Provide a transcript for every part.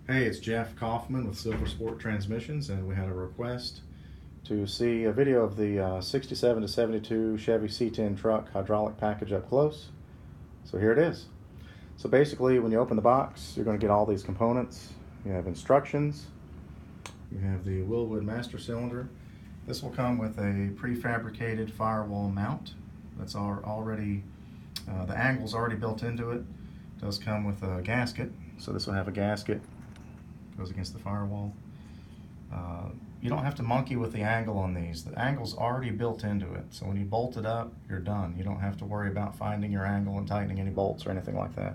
Hey, it's Jeff Kaufman with Silver Sport Transmissions, and we had a request to see a video of the 67 to 72 Chevy C10 truck hydraulic package up close. So here it is. So basically, when you open the box, you're going to get all these components. You have instructions. You have the Willwood master cylinder. This will come with a prefabricated firewall mount. That's already, the angle's already built into it. It does come with a gasket. So this will have a gasket. Goes against the firewall. You don't have to monkey with the angle on these. The angle's already built into it. So when you bolt it up, you're done. You don't have to worry about finding your angle and tightening any bolts or anything like that.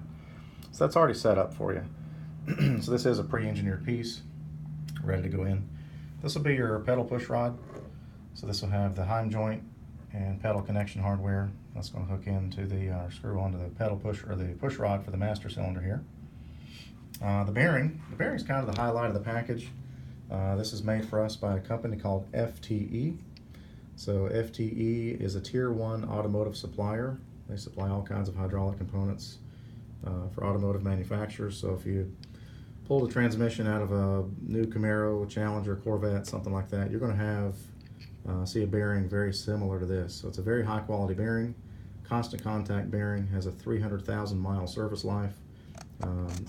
So that's already set up for you. So this is a pre-engineered piece, ready to go in. This will be your pedal push rod. So this will have the heim joint and pedal connection hardware. That's going to hook into the screw onto the pedal push or the push rod for the master cylinder here. The bearing is kind of the highlight of the package. This is made for us by a company called FTE. So FTE is a tier 1 automotive supplier. They supply all kinds of hydraulic components for automotive manufacturers. So if you pull the transmission out of a new Camaro, Challenger, Corvette, something like that, you're going to have see a bearing very similar to this. So it's a very high quality bearing, constant contact bearing, has a 300,000 mile service life.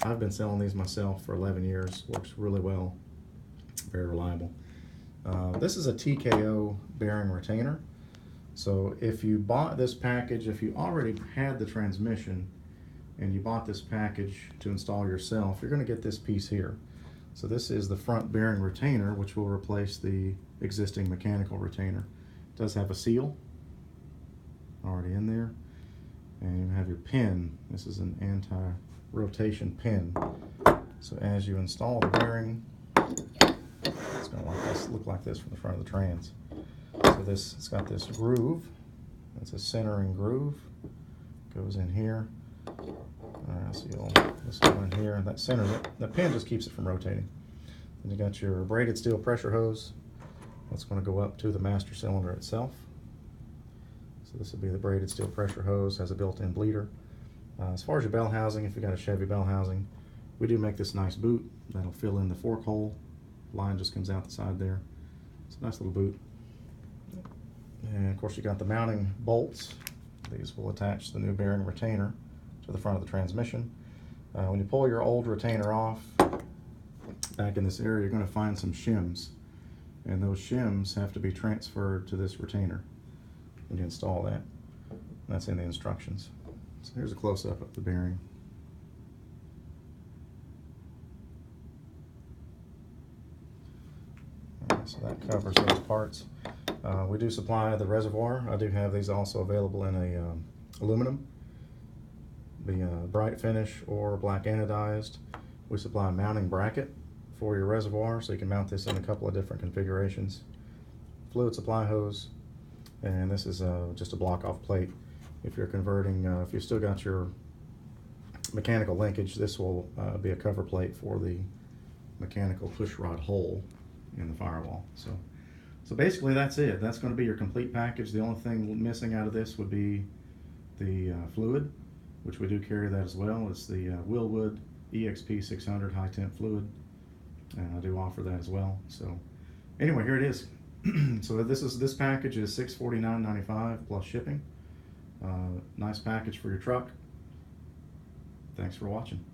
I've been selling these myself for 11 years, works really well, very reliable. This is a TKO bearing retainer. So if you bought this package, if you already had the transmission and you bought this package to install yourself, you're going to get this piece here. So this is the front bearing retainer, which will replace the existing mechanical retainer. It does have a seal already in there, and you have your pin. This is an anti-rotation pin. So as you install the bearing, it's going to look like this from the front of the trans. So it's got this groove. It's a centering groove. Goes in here. So this go in here, and that centers it. The pin just keeps it from rotating. Then you got your braided steel pressure hose. That's going to go up to the master cylinder itself. So this will be the braided steel pressure hose. Has a built-in bleeder. As far as your bell housing, if you got a Chevy bell housing, we do make this nice boot that'll fill in the fork hole. Line just comes out the side there. It's a nice little boot. And of course you got the mounting bolts. These will attach the new bearing retainer to the front of the transmission. When you pull your old retainer off, back in this area, you're going to find some shims. And those shims have to be transferred to this retainer when you install that. That's in the instructions. So here's a close-up of the bearing. So that covers those parts. We do supply the reservoir. I do have these also available in a aluminum, be a bright finish or black anodized. We supply a mounting bracket for your reservoir, so you can mount this in a couple of different configurations. Fluid supply hose, and this is just a block-off plate. If you're converting, if you've still got your mechanical linkage, this will be a cover plate for the mechanical push rod hole in the firewall. So basically that's it. That's going to be your complete package. The only thing missing out of this would be the fluid, which we do carry that as well. It's the Willwood EXP 600 high temp fluid, and I do offer that as well. So anyway, here it is. So this package is $649.95 plus shipping. Nice package for your truck. Thanks for watching.